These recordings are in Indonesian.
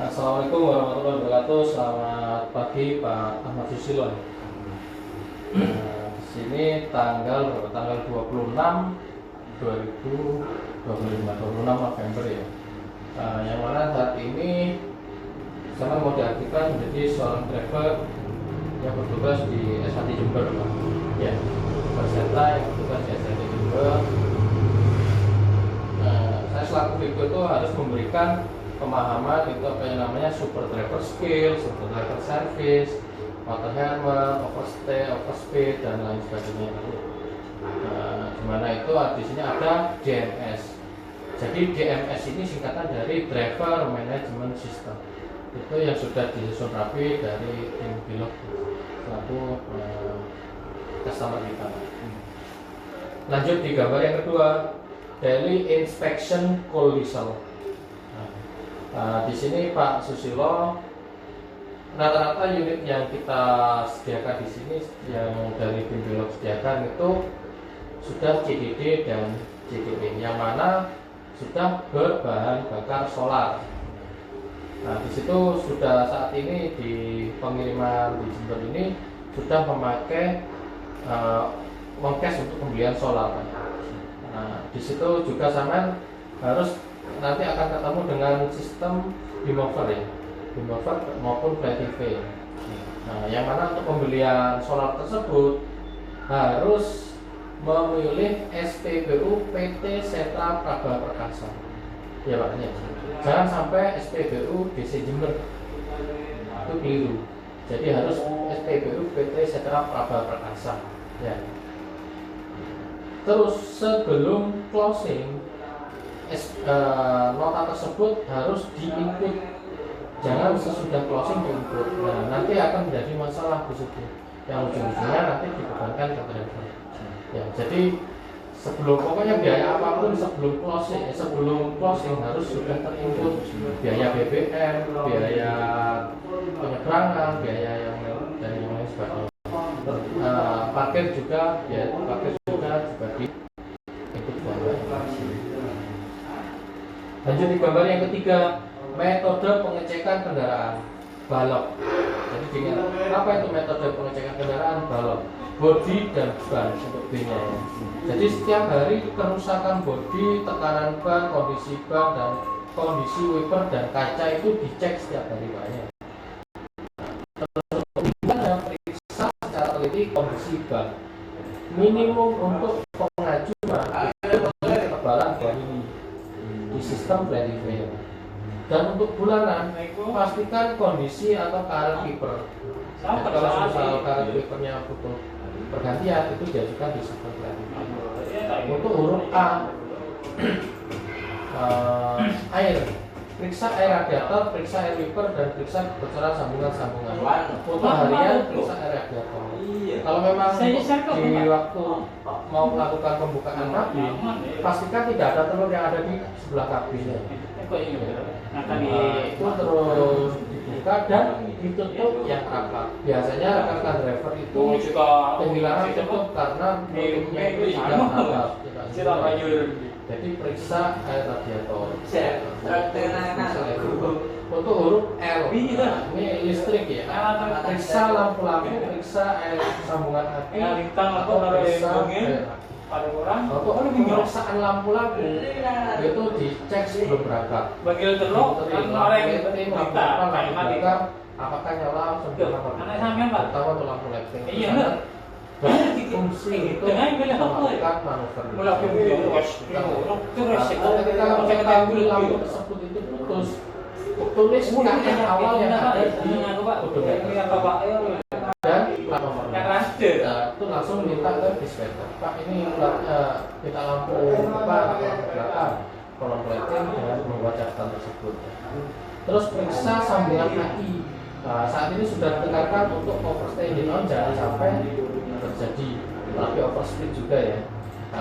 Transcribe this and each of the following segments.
Assalamualaikum warahmatullahi wabarakatuh. Selamat pagi Pak Ahmad Susilo. Di sini tanggal 26 November ya. Yang mana saat ini saya mau diaktifkan menjadi seorang driver yang bertugas di SHT Jember, Pak. Ya, peserta yang bertugas di SHT Jember. Saya selaku Viko itu harus memberikan pemahaman itu apa yang namanya super driver skill, super driver service, water helmet, overstay, overspeed dan lain sebagainya. Dimana itu di sini ada DMS. Jadi DMS ini singkatan dari Driver Management System. Itu yang sudah disusun rapi dari tim pilot selaku customer kita. Lanjut di gambar yang kedua, daily inspection collision. Di sini Pak Susilo, rata-rata unit yang kita sediakan di sini yang dari tim pilot sediakan itu sudah CDD dan CDP, yang mana sudah berbahan bakar solar. Di situ sudah saat ini di pengiriman di Jember ini sudah memakai uang cash untuk pembelian solar. Di situ juga sama harus nanti akan ketemu dengan sistem Bimover ya, Bimover maupun PTV. Yang mana untuk pembelian solar tersebut harus memilih SPBU PT Setra Praba Perkasa. Ya Pak, ya. Jangan sampai SPBU DC Jember, itu keliru. Jadi harus SPBU PT Setra Praba Perkasa. Ya. Terus sebelum closing nota tersebut harus di-input, jangan sesudah closing di-input. Nanti akan menjadi masalah di situ, yang ujung-ujungnya nanti dibebankan ke driver. Ya, jadi pokoknya biaya apapun sebelum closing harus sudah ter-input, biaya BBM, biaya penyeberangan, biaya yang dan yang lain sebagainya. Parkir juga, ya parkir juga di lanjut di gambar yang ketiga, metode pengecekan kendaraan balok. Jadi dengan apa itu metode pengecekan kendaraan balok? Bodi dan ban untuk B-nya ya. Jadi setiap hari kerusakan bodi, tekanan ban, kondisi ban dan kondisi wiper dan kaca itu dicek setiap hari banyak. Terus yang periksa secara teliti kondisi ban. Minimum untuk pengajuan ketebalan ban ini di sistem PTV. Dan untuk bulanan pastikan kondisi atau karet kiper. Kalau misal karet kipernya butuh pergantian itu diajukan di sistem PTV. Untuk huruf A, air, periksa air radiator, periksa air wiper dan periksa kebocoran sambungan-sambungan. Untuk harian periksa air radiator. Kalau memang di waktu mau melakukan pembukaan kabin, pastikan tidak ada telur yang ada di sebelah kabinnya. Itu terus dibuka dan ditutup yang rapat. Biasanya rekan-rekan driver itu kehilangan tutup karena tutupnya itu tidak rapat. Jadi periksa air radiator. Untuk huruf L, ini listrik ya. Periksa lampu-lampu, periksa air sambungan api, atau periksa untuk pemeriksaan lampu-lampu itu dicek sebelum berangkat. Apakah nyala sempurna terutama untuk lampu lighting. Fungsi itu melakukan manuver. Ketika mengetahui lampu tersebut itu putus, tulis KM awal yang ada di odometer dan plat nomornya. Itu langsung minta ke dispatcher. Pak, ini kita lampu depan atau lampu belakang, kolom lighting dengan membuat catatan tersebut. Terus periksa sambungan aki. Saat ini sudah ditekankan untuk overstay di on, jangan sampai terjadi, tapi overspeed juga ya.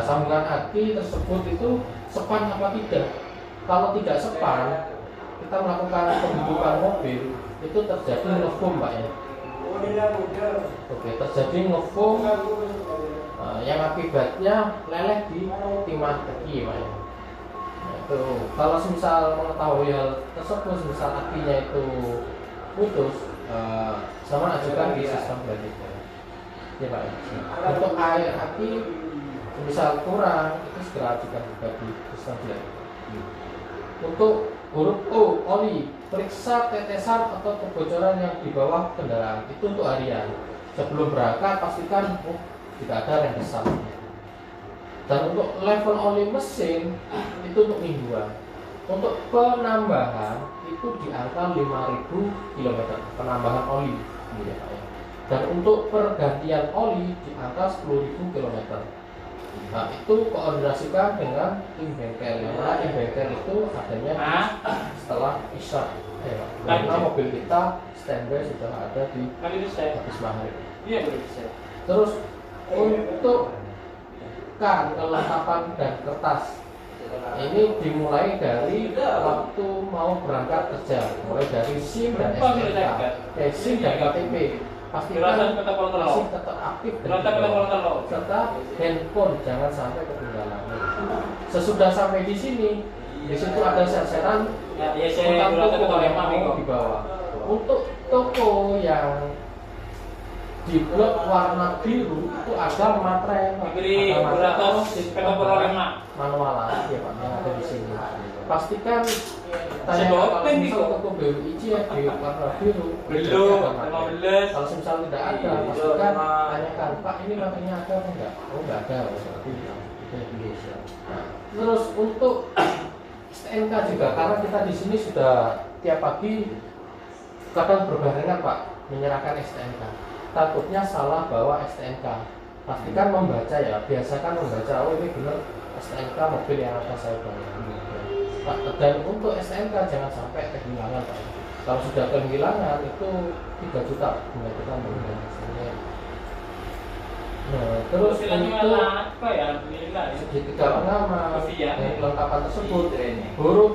Sambungan aki tersebut itu sepan apa tidak? Kalau tidak sepan, kita melakukan pembukaan mobil itu terjadi ngefoam Pak ya. Oke, terjadi ngefoam yang akibatnya leleh di timah kaki Pak ya. Itu kalau misal mengetahui hal tersebut, misal akinya itu putus, sama ajukan di sistem blade ya Pak. Untuk air aki misal kurang, itu segera ajukan juga di sistem blade. Untuk huruf O, oli, periksa tetesan atau kebocoran yang di bawah kendaraan. Itu untuk harian. Sebelum berangkat pastikan tidak ada rem besar. Dan untuk level oli mesin itu untuk mingguan. Untuk penambahan itu di angka 5.000 km penambahan oli, ya Pak ya. Dan untuk pergantian oli di angka 10.000 km. Nah, itu koordinasikan dengan tim bengkel. Karena tim bengkel itu adanya setelah isya. Karena mobil kita standby sudah ada di habis maghrib. Iya, terus untuk kelengkapan dan kertas ini dimulai dari waktu mau berangkat kerja, mulai dari SIM dan STNK, SIM dan KTP. Pastikan SIM tetap aktif dan serta handphone jangan sampai ketinggalan. Sesudah sampai di sini, di situ ada serseran tentang toko yang mau dibawa. Untuk toko yang di blok warna biru itu ada materai manual ya Pak yang ada di sini. Pastikan tanya kalau misal toko BWIC ya di warna biru kalau misal tidak ada, pastikan tanyakan Pak ini materinya ada atau enggak? Oh enggak ada, seperti itu. Nah, terus untuk STNK juga, karena kita di sini sudah tiap pagi kadang berbarengan Pak menyerahkan STNK. Takutnya salah bawa STNK. Pastikan membaca ya, biasakan membaca. Oh ini benar STNK mobil yang akan saya bawa. Pak, dan untuk STNK jangan sampai kehilangan Pak. Kalau sudah kehilangan itu 3 juta kita menggunakan STNK. Nah, terus untuk segitiga nama dan kelengkapan tersebut, huruf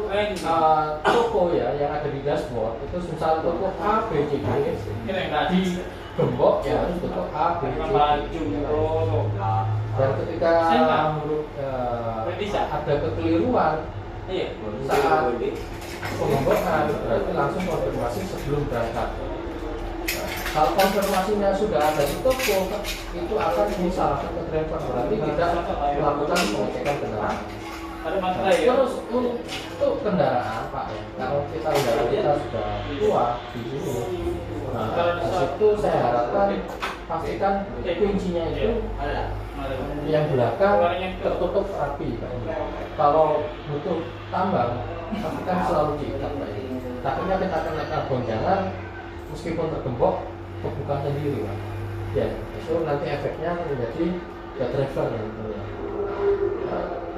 toko ya yang ada di dashboard itu misal toko A, B, C, D di gembok ya harus toko A, B, C, D. Dan ketika huruf ada kekeliruan saat pengembokan berarti langsung konfirmasi sebelum berangkat. Kalau konfirmasinya sudah ada di toko, itu akan disalahkan ke driver, berarti tidak melakukan pengecekan kendaraan. Terus untuk kendaraan Pak ya, kalau kendaraan kita sudah tua di sini, di situ saya harapkan pastikan kuncinya itu yang belakang tertutup rapi Pak. Kalau butuh tambang, pastikan selalu diikat Pak. Takutnya kita kena gonjangan, meskipun tergembok terbuka sendiri Pak. Ya, itu nanti efeknya menjadi ke driver gitu ya.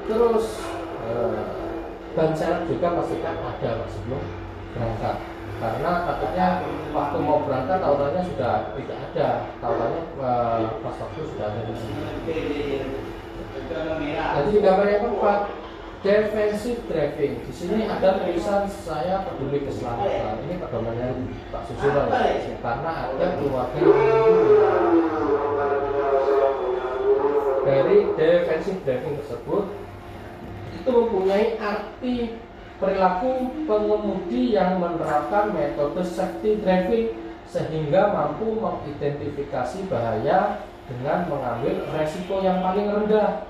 Terus ban serep juga pastikan ada Pak sebelum berangkat. Karena takutnya waktu mau berangkat tautannya sudah tidak ada, tautannya pas waktu sudah ada di sini. Nanti di gambar yang keempat, defensive driving. Di sini ada tulisan saya peduli keselamatan. Ini pedomannya Pak Susilo ya, karena ada keluarga dari defensive driving tersebut itu mempunyai arti perilaku pengemudi yang menerapkan metode safety driving sehingga mampu mengidentifikasi bahaya dengan mengambil resiko yang paling rendah.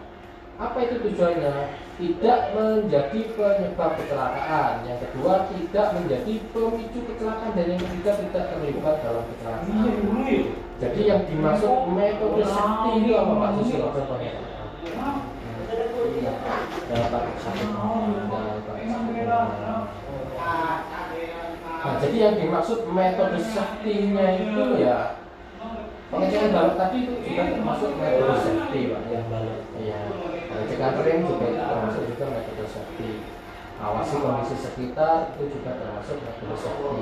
Apa itu tujuannya? Tidak menjadi penyebab kecelakaan. Yang kedua, tidak menjadi pemicu kecelakaan. Dan yang ketiga, tidak terlibat dalam kecelakaan. Jadi yang dimaksud metode safety itu apa Pak Susilo? Contohnya nah, jadi yang dimaksud metode safety-nya itu ya pengecekan balok tadi itu juga termasuk metode safety Pak ya. Iya. Pengecekan rem juga itu termasuk juga metode safety. Awasi kondisi sekitar itu juga termasuk metode safety.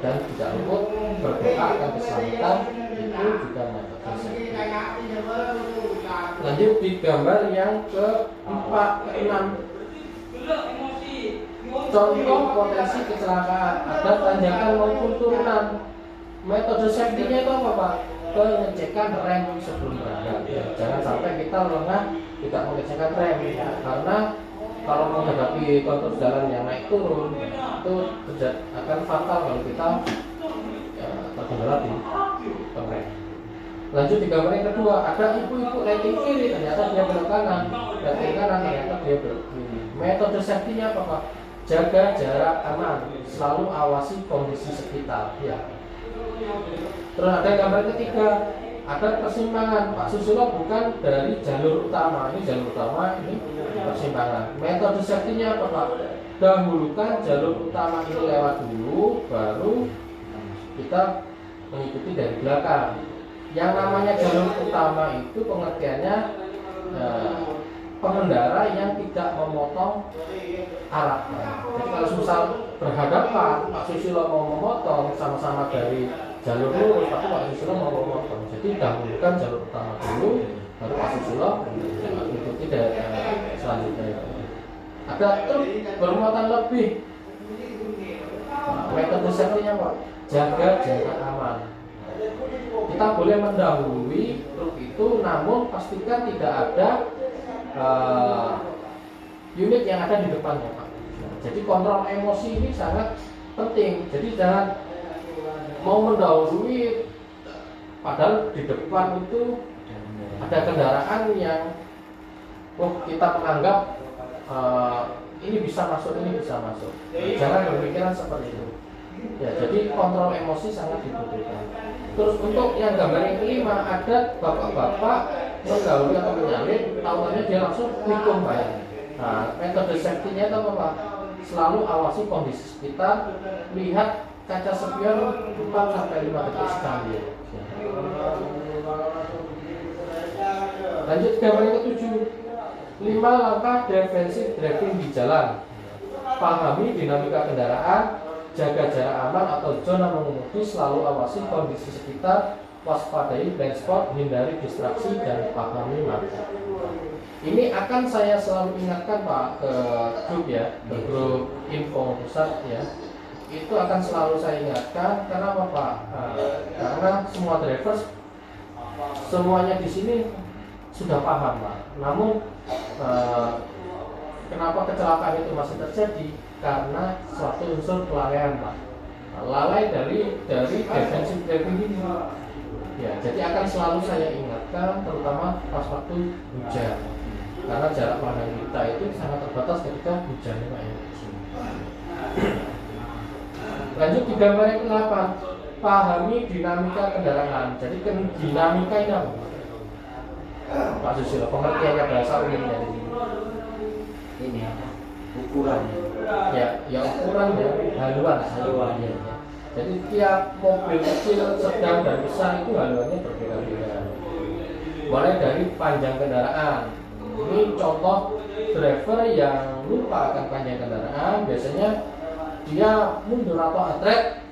Dan tidak luput berdoa akan keselamatan itu juga metode safety. Lanjut di gambar yang ke-4, ke-6. Contoh potensi kecelakaan, ada tanjakan maupun turunan. Metode safety-nya itu apa Pak? Pengecekan rem sebelum berangkat. Jangan sampai kita lengah tidak mengecekkan rem, karena kalau menghadapi kontur jalan yang naik turun itu akan fatal kalau kita ya, terkendala di pengrem. Lanjut di gambar yang kedua, ada ibu-ibu lighting kiri, ternyata dia belok kanan, lighting kanan, ternyata dia belok kiri. Metode safety-nya apa Pak? Jaga jarak aman, selalu awasi kondisi sekitar. Ya. Terus ada gambar ketiga, ada persimpangan. Pak Susilo bukan dari jalur utama, ini jalur utama, ini persimpangan. Metode safety-nya apa Pak? Dahulukan jalur utama ini lewat dulu, baru kita mengikuti dari belakang. Yang namanya jalur utama itu pengertiannya pengendara yang tidak memotong arah. Jadi kalau misal berhadapan, Pak Susilo mau memotong sama-sama dari jalur lurus, tapi Pak Susilo mau memotong. Jadi dahulukan jalur utama dulu, baru Pak Susilo mengikuti dari selanjutnya. Ada truk bermuatan lebih. Metode safety-nya Pak, jaga jarak aman. Kita boleh mendahului truk itu, namun pastikan tidak ada unit yang ada di depannya Pak. Jadi kontrol emosi ini sangat penting. Jadi jangan mau mendahului padahal di depan itu ada kendaraan yang kita menganggap ini bisa masuk, ini bisa masuk. Jangan berpikiran seperti itu. Ya, jadi kontrol emosi sangat dibutuhkan. Terus untuk yang gambar yang kelima, ada bapak-bapak mendahului atau menyalip, tahuannya dia langsung nikung Pak. Nah, metode safety-nya itu apa Pak? Selalu awasi kondisi sekitar, lihat kaca spion 4-5 detik sekali. Lanjut gambar yang ketujuh, 5 langkah defensif driving di jalan. Pahami dinamika kendaraan, jaga jarak aman atau zona mengemudi, selalu awasi kondisi sekitar, waspadai blind spot, hindari distraksi, dan pahami marka. Ini akan saya selalu ingatkan Pak ke grup ya, ke grup info pusat ya. Itu akan selalu saya ingatkan karena apa Pak? Karena semua drivers semuanya di sini sudah paham Pak. Namun kenapa kecelakaan itu masih terjadi? Karena suatu unsur kelalaian Pak. Lalai dari defensive driving ini. Ya, jadi akan selalu saya ingatkan terutama pas waktu hujan. Karena jarak pandang kita itu sangat terbatas ketika hujan Pak ya. Lanjut di gambar yang ke-8, pahami dinamika kendaraan. Jadi dinamika ini apa Pak Susilo? Pengertiannya bahasa umumnya di sini. Ini ukuran. Ya ukuran ya, haluan ya. Jadi tiap mobil kecil, sedang dan besar itu haluannya berbeda-beda. Mulai dari panjang kendaraan. Ini contoh driver yang lupa akan panjang kendaraan, biasanya dia mundur atau atrek,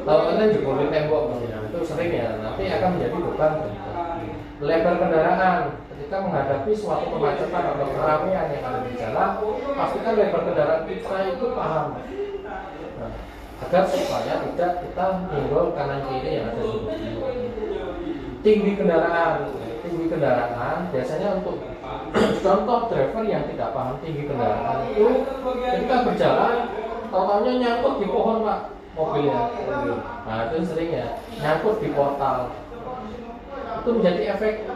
tahu-tahu jebolin tembok, itu sering ya. Nanti akan menjadi beban. Lebar kendaraan, ketika menghadapi suatu kemacetan atau keramaian yang ada di jalan, pastikan lebar kendaraan kita itu paham. Agar supaya tidak kita menggol kanan kiri yang ada di sini. Tinggi kendaraan biasanya untuk contoh driver yang tidak paham tinggi kendaraan itu ketika berjalan totalnya nyangkut di pohon Pak mobilnya. Nah itu sering ya, nyangkut di portal. Itu menjadi efek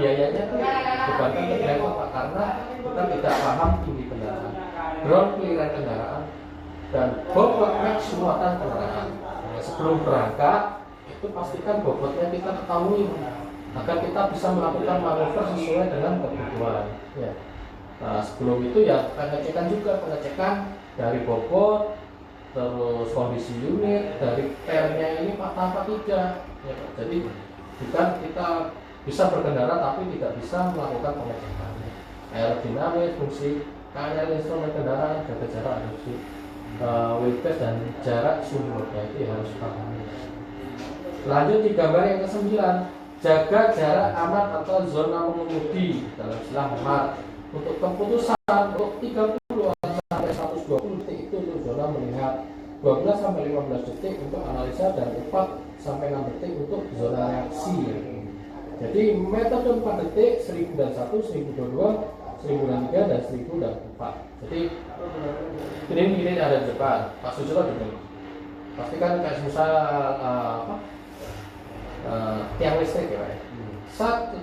biayanya tuh bebankan ke driver Pak, karena kita tidak paham tinggi kendaraan, ground clearance kendaraan, dan bobot max muatan kendaraan. Sebelum berangkat itu pastikan bobotnya kita ketahui agar kita bisa melakukan manuver sesuai dengan kebutuhan. Ya. Nah sebelum itu ya pengecekan dari bobot, terus kondisi unit, dari pernya ini patah apa tidak. Ya, jadi bukan kita bisa berkendara tapi tidak bisa melakukan pengecekan. Aerodinamis, fungsi KNL instrumen kendaraan, jaga jarak, adopsi wheelbase dan jarak sumbernya itu harus pahami. Lanjut di gambar yang ke-9, jaga jarak aman atau zona mengemudi dalam istilah MAR. Untuk keputusan untuk 30 sampai 120 detik itu untuk zona melihat, 12 sampai 15 detik untuk analisa, dan 4 sampai 6 detik untuk zona reaksi. Jadi metode 4 detik, 1001, 1022, 1003 dan 1004. Jadi ini ada di depan, Pak Susilo gini. Pastikan kayak misal tiang listrik ya Pak. Satu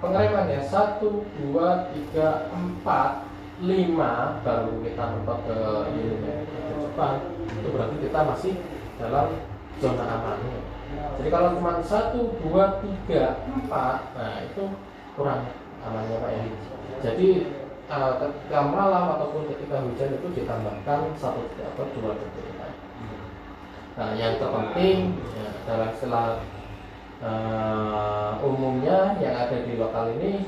pengeremannya 1, 2, 3, 4, 5 baru kita mentok ke unitnya ke depan. Itu berarti kita masih dalam zona aman. Jadi kalau cuma 1, 2, 3, 4, nah itu kurang amannya Pak ya. Jadi ketika malam ataupun ketika hujan itu ditambahkan 1 detik atau 2 detik. Nah yang terpenting ya, dalam istilah umumnya yang ada di lokal ini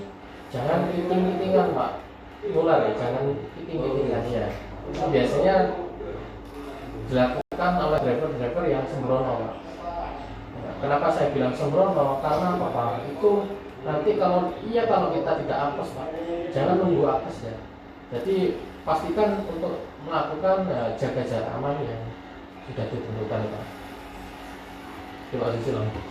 jangan kiting-kitingan Pak, ular ya, jangan kiting-kitingan ya. Itu biasanya dilakukan oleh driver-driver yang sembrono Pak. Kenapa saya bilang sembrono? Karena apa Pak? Itu nanti kalau kita tidak apes Pak, jangan nunggu apes ya. Jadi pastikan untuk melakukan jaga jarak aman yang sudah ditentukan Pak. Terima kasih.